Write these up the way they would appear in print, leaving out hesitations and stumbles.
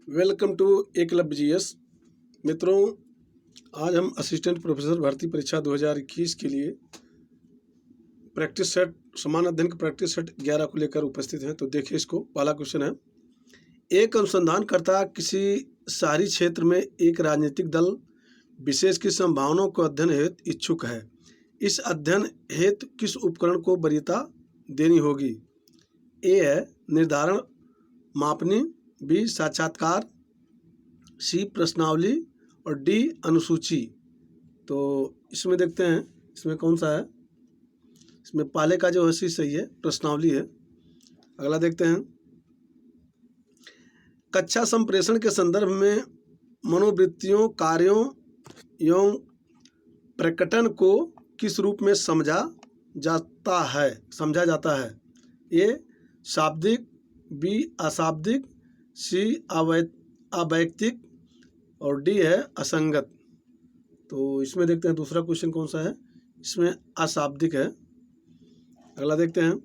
Welcome to Eklavya GS. मित्रों, आज हम असिस्टेंट प्रोफेसर भर्ती परीक्षा 2021 के लिए प्रैक्टिस सेट समान अध्ययन का प्रैक्टिस सेट 11 को लेकर उपस्थित हैं। तो देखिए, इसको पहला क्वेश्चन है, एक अनुसंधानकर्ता किसी शहरी क्षेत्र में एक राजनीतिक दल विशेष की संभावनाओं को अध्ययन हेतु इच्छुक है। इस अध्ययन हेतु किस उपकरण को वरीयता देनी होगी? ए है निर्धारण मापनी, बी साक्षात्कार, सी प्रश्नावली और डी अनुसूची। तो इसमें देखते हैं इसमें कौन सा है। इसमें पहले का जो है सी सही है, प्रश्नावली है। अगला देखते हैं, कक्षा संप्रेषण के संदर्भ में मनोवृत्तियों, कार्यों एवं प्रकटन को किस रूप में समझा जाता है? ए शाब्दिक, बी अशाब्दिक, सी अवैयक्तिक और डी है असंगत। तो इसमें देखते हैं दूसरा क्वेश्चन कौन सा है, इसमें अशाब्दिक है। अगला देखते हैं,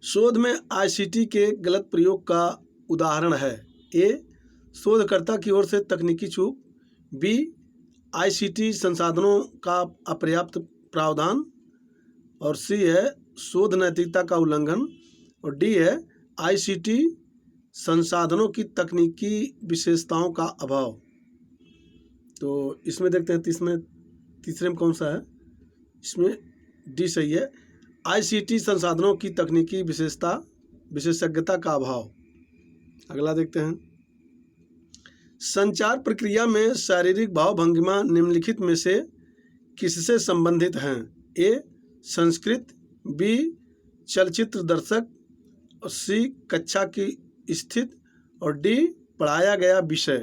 शोध में आईसीटी के गलत प्रयोग का उदाहरण है। ए शोधकर्ता की ओर से तकनीकी चूक, बी आईसीटी संसाधनों का अपर्याप्त प्रावधान और सी है शोध नैतिकता का उल्लंघन और डी है आईसीटी संसाधनों की तकनीकी विशेषताओं का अभाव। तो इसमें देखते हैं तीसरे में कौन सा है, इसमें डी सही है, आईसीटी संसाधनों की तकनीकी विशेषज्ञता का अभाव। अगला देखते हैं, संचार प्रक्रिया में शारीरिक भाव भंगिमा निम्नलिखित में से किससे संबंधित हैं? ए संस्कृत, बी चलचित्र दर्शक और सी कक्षा की स्थिति और डी पढ़ाया गया विषय।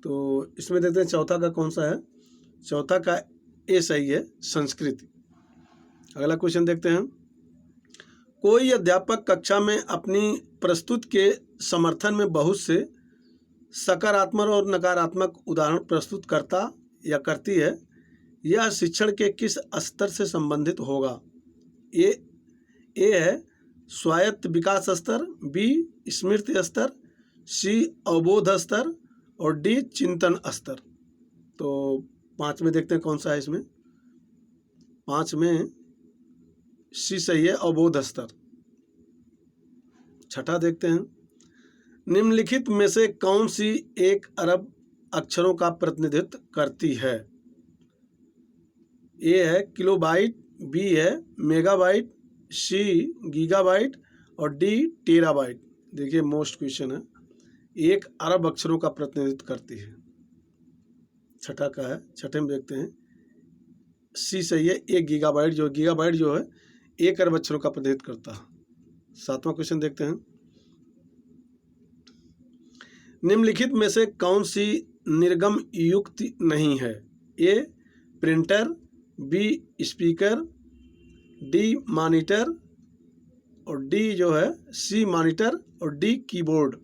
तो इसमें देखते हैं चौथा का कौन सा है, चौथा का ए सही है, संस्कृत। अगला क्वेश्चन देखते हैं, कोई अध्यापक कक्षा में अपनी प्रस्तुति के समर्थन में बहुत से सकारात्मक और नकारात्मक उदाहरण प्रस्तुत करता या करती है, यह शिक्षण के किस स्तर से संबंधित होगा? ए है स्वायत्त विकास स्तर, बी स्मृति स्तर, सी अवबोध स्तर और डी चिंतन स्तर। तो 5 में देखते हैं कौन सा है, इसमें 5 में सी सही है, अवबोध स्तर। छठा देखते हैं, निम्नलिखित में से कौन सी 1 अरब अक्षरों का प्रतिनिधित्व करती है? ए है किलोबाइट, बी है मेगाबाइट, सी गीगाबाइट और डी टेराबाइट। देखिए मोस्ट क्वेश्चन है, 1 अरब अक्षरों का प्रतिनिधित्व करती है, छठा का है। छठे में देखते हैं सी सही है, 1 गीगाबाइट जो है 1 अरब अक्षरों का प्रतिनिधित्व करता है। 7वां क्वेश्चन देखते हैं, निम्नलिखित में से कौन सी निर्गम युक्ति नहीं है? A printer, B speaker, D monitor और डी जो है सी मॉनिटर और डी कीबोर्ड।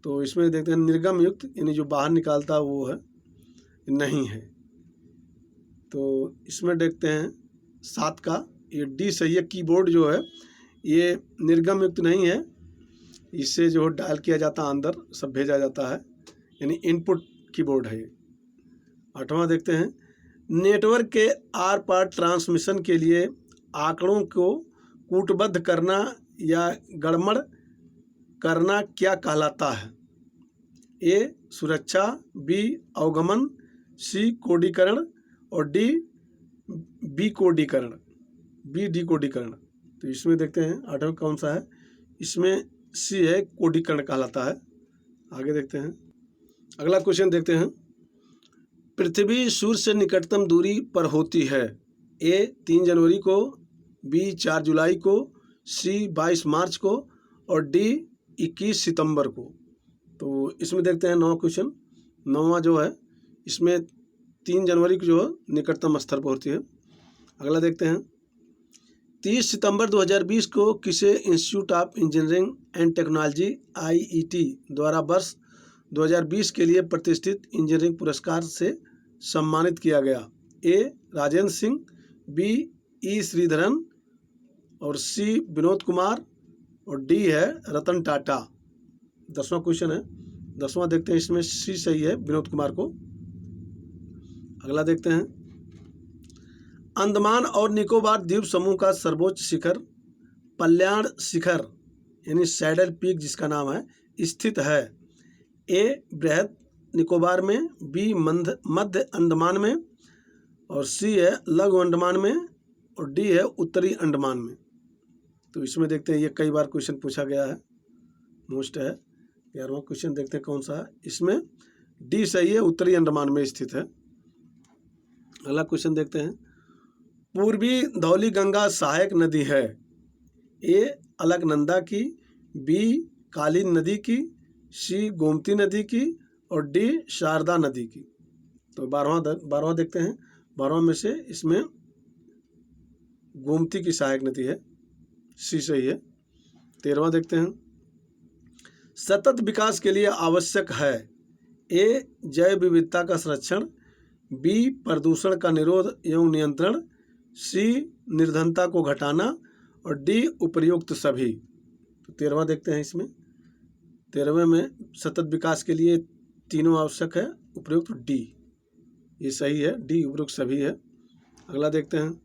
तो इसमें देखते हैं निर्गम युक्त यानी जो बाहर निकालता है वो है नहीं है। तो इसमें देखते हैं 7 का ये डी सही है, कीबोर्ड जो है ये निर्गम युक्त नहीं है, इससे जो डायल किया जाता है अंदर सब भेजा जाता है, यानी इनपुट कीबोर्ड है ये। 8वां देखते हैं, नेटवर्क के आर पार ट्रांसमिशन के लिए आंकड़ों को कूटबद्ध करना या गड़बड़ करना क्या कहलाता है? ए सुरक्षा, बी अवगमन, सी कोडीकरण और डी डिकोडीकरण। तो इसमें देखते हैं 8वां कौन सा है, इसमें सी है, कोडीकरण कहलाता है। आगे देखते हैं, अगला क्वेश्चन देखते हैं, पृथ्वी सूर्य से निकटतम दूरी पर होती है। ए 3 जनवरी को, बी 4 जुलाई को, सी 22 मार्च को और डी 21 सितंबर को। तो इसमें देखते हैं 9वां क्वेश्चन, 9वां जो है इसमें 3 जनवरी को जो है निकटतम स्तर पर होती है। अगला देखते हैं, 30 सितंबर 2020 को किसे institute of engineering and technology IET द्वारा वर्ष 2020 के लिए प्रतिष्ठित इंजीनियरिंग पुरस्कार से सम्मानित किया गया? ए राजेंद्र सिंह, बी ई श्रीधरन और सी विनोद कुमार और डी है रतन टाटा। 10वां क्वेश्चन है, 10वां देखते हैं, इसमें सी सही है विनोद कुमार को। अगला देखते हैं, अंडमान और निकोबार द्वीप समूह का सर्वोच्च शिखर कल्याण शिखर यानी सैडल पीक जिसका नाम है स्थित है। ए बृहद निकोबार में, बी मध्य अंडमान में, और सी है लघु अंडमान में, और डी है उत्तरी अंडमान में। तो इसमें देखते हैं, ये कई बार क्वेश्चन पूछा गया है, मोस्ट है। 11वां क्वेश्चन देखते हैं कौन सा है, इसमें डी सही है, उत्तरी अंडमान में स्थित है। अगला क्वेश्चन देखते हैं, पूर्वी धौली गंगा सहायक नदी है। ए अलकनंदा की, बी कालीन नदी की, सी गोमती नदी की, और डी शारदा नदी की। तो 12वां देखते हैं, 12वां में से इसमें गोमती की सहायक नदी है, सी सही है। 13वां देखते हैं, सतत विकास के लिए आवश्यक है। ए जैव विविधता का संरक्षण, बी प्रदूषण का निरोध एवं नियंत्रण, सी निर्धनता को घटाना, और डी उपयुक्त सभी। तो 13वां देखते हैं, इसमें 13वें में सतत विकास के लिए तीनों आवश्यक है, उपयुक्त डी, ये सही है, डी उपयुक्त सभी है। अगला देखते हैं,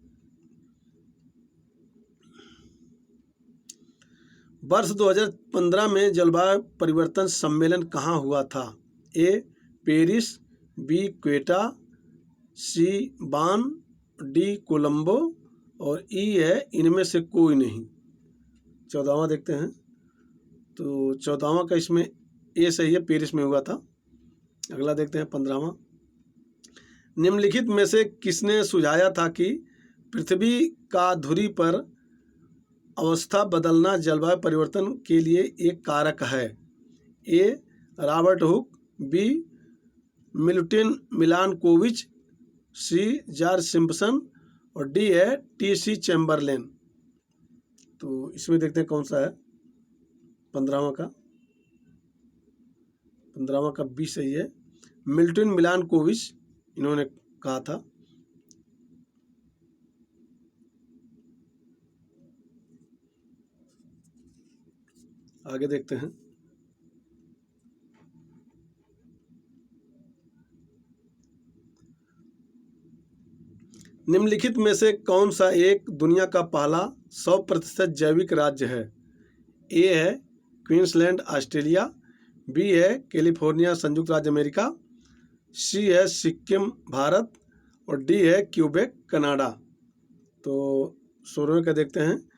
वर्ष 2015 में जलवायु परिवर्तन सम्मेलन कहाँ हुआ था। ए पेरिस, बी क्वेटा, सी बान, डी कोलंबो, और ई है इनमें से कोई नहीं। 14वां देखते हैं, तो 14वां का इसमें ए सही है, पेरिस में हुआ था। अगला देखते हैं 15वां, निम्नलिखित में से किसने सुझाया था कि पृथ्वी का धुरी पर अवस्था बदलना जलवायु परिवर्तन के लिए एक कारक है। ए Robert Hooke, B Milton मिलानकोविच, C George Simpson, और डी है टी.सी. चैम्बरलेन। तो इसमें देखते हैं कौन सा है 15वां का बी सही है, मिल्टन मिलानकोविच इन्होंने कहा था। आगे देखते हैं, निम्नलिखित में से कौन सा एक दुनिया का पहला 100% जैविक राज्य है। ए है क्वींसलैंड ऑस्ट्रेलिया, बी है कैलिफोर्निया संयुक्त राज्य अमेरिका, सी है सिक्किम भारत, और डी है क्यूबेक कनाडा। तो 16वें का देखते हैं,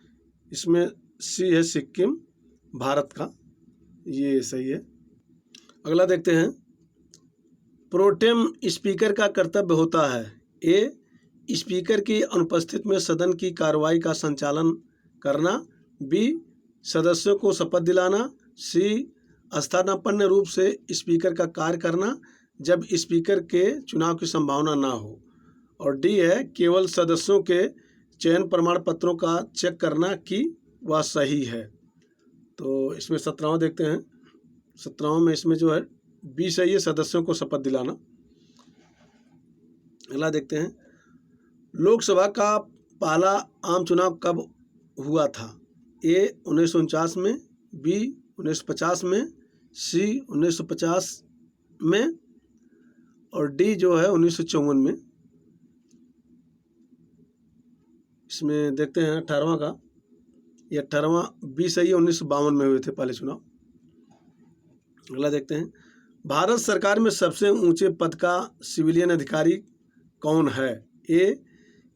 इसमें सी है सिक्किम भारत का, ये सही है। अगला देखते हैं, प्रोटेम स्पीकर का कर्तव्य होता है। ए स्पीकर की अनुपस्थिति में सदन की कार्रवाई का संचालन करना, बी सदस्यों को शपथ दिलाना, सी स्थानापन्न रूप से स्पीकर का कार्य करना जब स्पीकर के चुनाव की संभावना ना हो, और डी है केवल सदस्यों के चयन प्रमाण पत्रों का चेक करना कि वह सही है। तो इसमें 17वां देखते हैं, 17वां में इसमें जो है बी सही है, सदस्यों को शपथ दिलाना। अगला देखते हैं, लोकसभा का पहला आम चुनाव कब हुआ था। ए 1949 में, बी 1950 में, सी 1950 में, और डी जो है 1954 में। इसमें देखते हैं 18वां का, ये 18वां बी सही है, 1952 में हुए थे पहले चुनाव। अगला देखते हैं, भारत सरकार में सबसे ऊंचे पद का सिविलियन अधिकारी कौन है। ए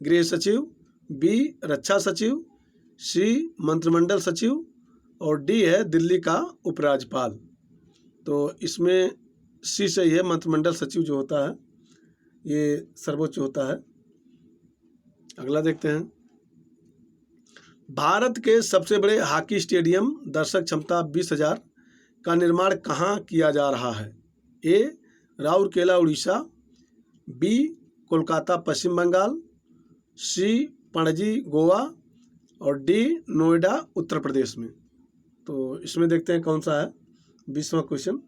गृह सचिव, बी रक्षा सचिव, सी मंत्रिमंडल सचिव, और डी है दिल्ली का उपराज्यपाल। तो इसमें सी सही है, मंत्रिमंडल सचिव जो होता है ये सर्वोच्च होता है। अगला देखते हैं, भारत के सबसे बड़े हॉकी स्टेडियम दर्शक क्षमता 20,000 का निर्माण कहाँ किया जा रहा है। ए राउरकेला उड़ीसा, बी कोलकाता पश्चिम बंगाल, सी पणजी गोवा, और डी नोएडा उत्तर प्रदेश में। तो इसमें देखते हैं कौन सा है 20वां क्वेश्चन,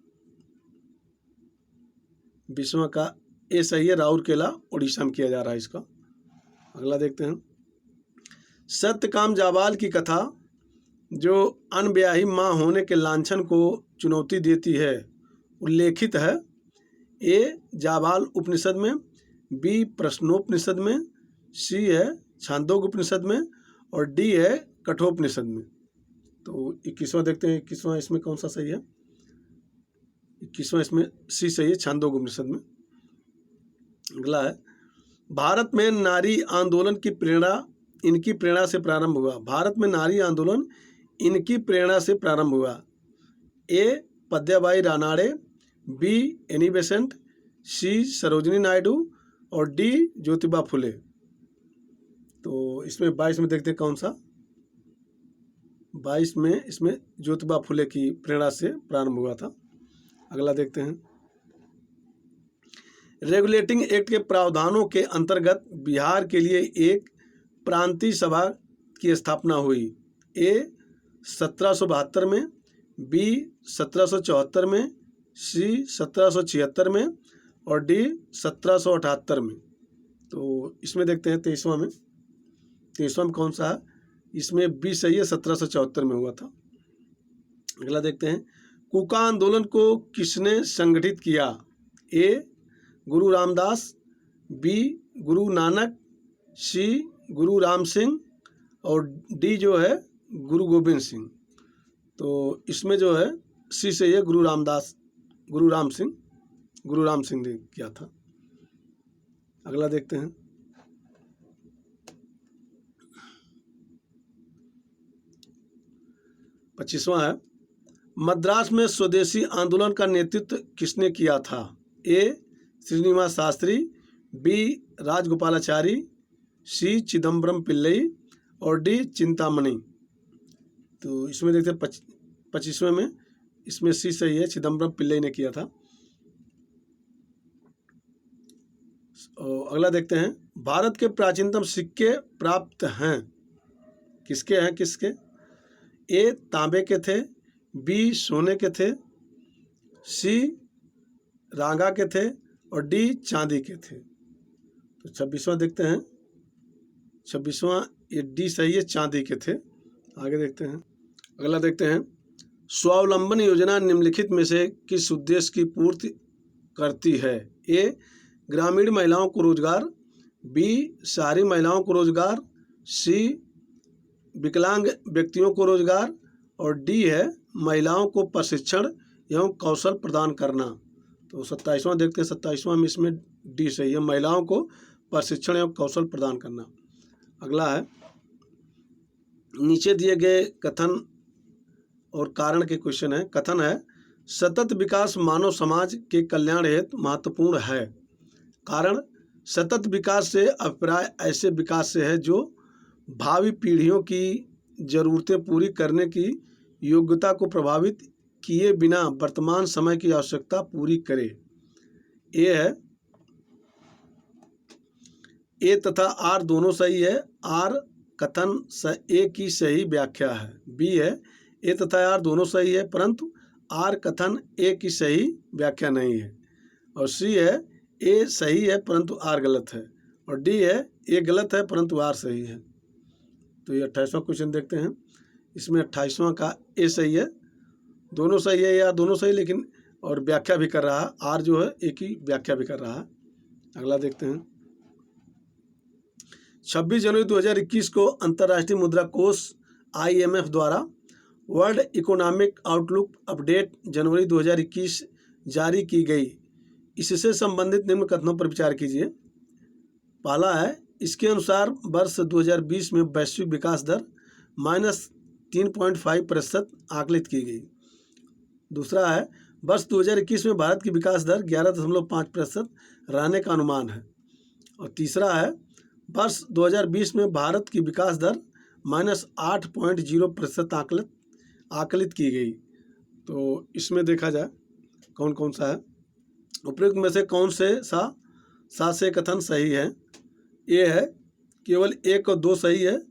20वां का ए सही है, राउरकेला उड़ीसा में किया जा रहा है इसका। अगला देखते हैं, सत्यकाम जाबाल की कथा जो अनब्याही माँ होने के लांछन को चुनौती देती है उल्लेखित है? ए जाबाल उपनिषद में, बी प्रश्नोपनिषद में, सी है छांदोग्य उपनिषद में और डी है कठोपनिषद में। तो 21वां देखते हैं, 21वां इसमें कौन सा सही है? 21वां इसमें सी सही है, छांदोग्य उपनिषद में। अगला है, भारत में नारी आंदोलन की प्रेरणा इनकी प्रेरणा से प्रारंभ हुआ। भारत में नारी आंदोलन इनकी प्रेरणा से प्रारंभ हुआ। ए Padmabai Ranade, be Annie Besant, सी सरोजिनी नायडू और डी ज्योतिबा फुले। तो इसमें 22 में देखते हैं कौन सा? 22 में इसमें ज्योतिबा फुले की प्रेरणा से प्रारंभ हुआ था। अगला देखते हैं, रेगुलेटिंग एक्ट के प्रावधानों के अंतर्गत बिहार के लिए एक प्रांतीय सभा की स्थापना हुई। ए 1772 में, बी 1774 में, सी 1776 में और डी 1778 में। तो इसमें देखते हैं 23वां में, 23वां में कौन सा है? इसमें बी सही है, 1774 में हुआ था। अगला देखते हैं, कूका आंदोलन को किसने संगठित किया? ए गुरु रामदास, बी गुरु नानक, सी गुरु राम सिंह और डी जो है गुरु गोविंद सिंह। तो इसमें जो है सी से ये गुरु रामदास, गुरु राम सिंह ने किया था। अगला देखते हैं, 25वां है, मद्रास में स्वदेशी आंदोलन का नेतृत्व किसने किया था? ए श्रीनिवास शास्त्री, बी राजगोपालाचारी, सी चिदम्बरम पिल्लई और डी चिंतामणि। तो इसमें देखते हैं 25वें में, इसमें सी सही है, चिदम्बरम पिल्लई ने किया था। और अगला देखते हैं, भारत के प्राचीनतम सिक्के प्राप्त हैं किसके? ए तांबे के थे, बी सोने के थे, सी रांगा के थे और डी चांदी के थे। तो 26वां देखते हैं, 26वां ये डी सही है, चांदी के थे। आगे देखते हैं, अगला देखते हैं, स्वावलंबन योजना निम्नलिखित में से किस उद्देश्य की पूर्ति करती है? ए ग्रामीण महिलाओं को रोजगार, बी शहरी महिलाओं को रोजगार, सी विकलांग व्यक्तियों को रोजगार और डी है महिलाओं को प्रशिक्षण एवं कौशल प्रदान करना। तो 27वां देखते हैं, 27वां में इसमें डी सही है, महिलाओं को प्रशिक्षण एवं कौशल प्रदान करना। अगला है, नीचे दिए गए कथन और कारण के क्वेश्चन है। कथन है, सतत विकास मानव समाज के कल्याण हेतु महत्वपूर्ण है। कारण, सतत विकास से अभिप्राय ऐसे विकास से है जो भावी पीढ़ियों की जरूरतें पूरी करने की योग्यता को प्रभावित किए बिना वर्तमान समय की आवश्यकता पूरी करे। ए है, ए तथा आर दोनों सही है, आर कथन ए की सही व्याख्या है। बी है, ए तथा आर दोनों सही है परंतु आर कथन ए की सही व्याख्या नहीं है। और सी है, ए सही है परंतु आर गलत है। और डी है, ए गलत है परंतु आर सही है। तो ये 28वां क्वेश्चन देखते हैं, इसमें 28वां का ए सही है, दोनों सही है या दोनों सही, लेकिन और व्याख्या भी कर रहा है, आर जो है ए की व्याख्या भी कर रहा है। अगला देखते हैं, 26 जनवरी 2021 को अंतर्राष्ट्रीय मुद्रा कोष IMF द्वारा वर्ल्ड इकोनॉमिक आउटलुक अपडेट जनवरी 2021 जारी की गई। इससे संबंधित निम्न कथनों पर विचार कीजिए। पहला है, इसके अनुसार वर्ष 2020 में वैश्विक विकास दर -3.5% आकलित की गई। दूसरा है, वर्ष 2021 में भारत की विकास दर 11.5% रहने का अनुमान है। और तीसरा है, वर्ष 2020 में भारत की विकास दर -8.0% आकलित की गई। तो इसमें देखा जाए कौन कौन सा है, उपयुक्त में से कौन से सा से कथन सही है? ए है, केवल 1 और 2 सही है,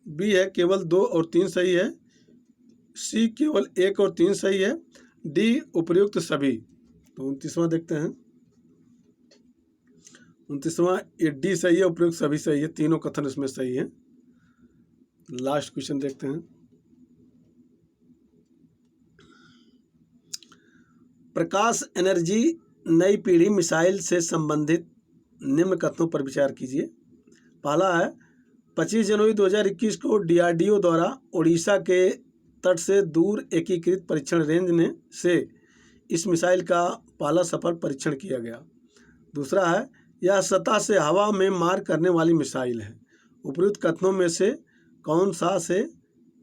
बी है केवल 2 और 3 सही है, सी केवल 1 और 3 सही है, डी उपयुक्त सभी। तो 29वां देखते हैं, 29वां ये डी सही है, उपयुक्त सभी सही है, तीनों कथन इसमें सही है। लास्ट क्वेश्चन देखते हैं, प्रकाश एनर्जी नई पीढ़ी मिसाइल से संबंधित निम्न कथनों पर विचार कीजिए। पहला है 25 जनवरी 2021 को DRDO द्वारा उड़ीसा के तट से दूर एकीकृत परीक्षण रेंज ने से इस मिसाइल का पहला सफल परीक्षण किया गया। दूसरा है यह सतह से हवा में मार करने वाली मिसाइल है। उपयुक्त कथनों में से कौन सा से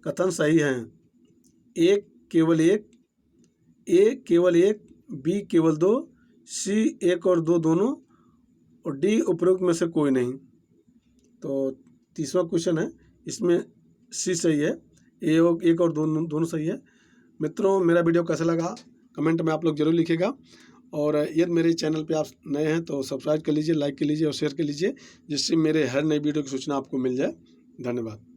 कथन सही हैं? ए केवल एक, बी केवल 2, सी 1 और 2 दोनों और डी उपयुक्त में से कोई नहीं। तो तीसरा क्वेश्चन है, इसमें सी सही है, एक और दोनों सही है। मित्रों, मेरा वीडियो कैसा लगा कमेंट में आप लोग जरूर लिखिएगा, और यदि मेरे चैनल पे आप नए हैं तो सब्सक्राइब कर लीजिए, लाइक कर लीजिए और शेयर कर लीजिए, जिससे मेरे हर नई वीडियो की सूचना आपको मिल जाए। धन्यवाद।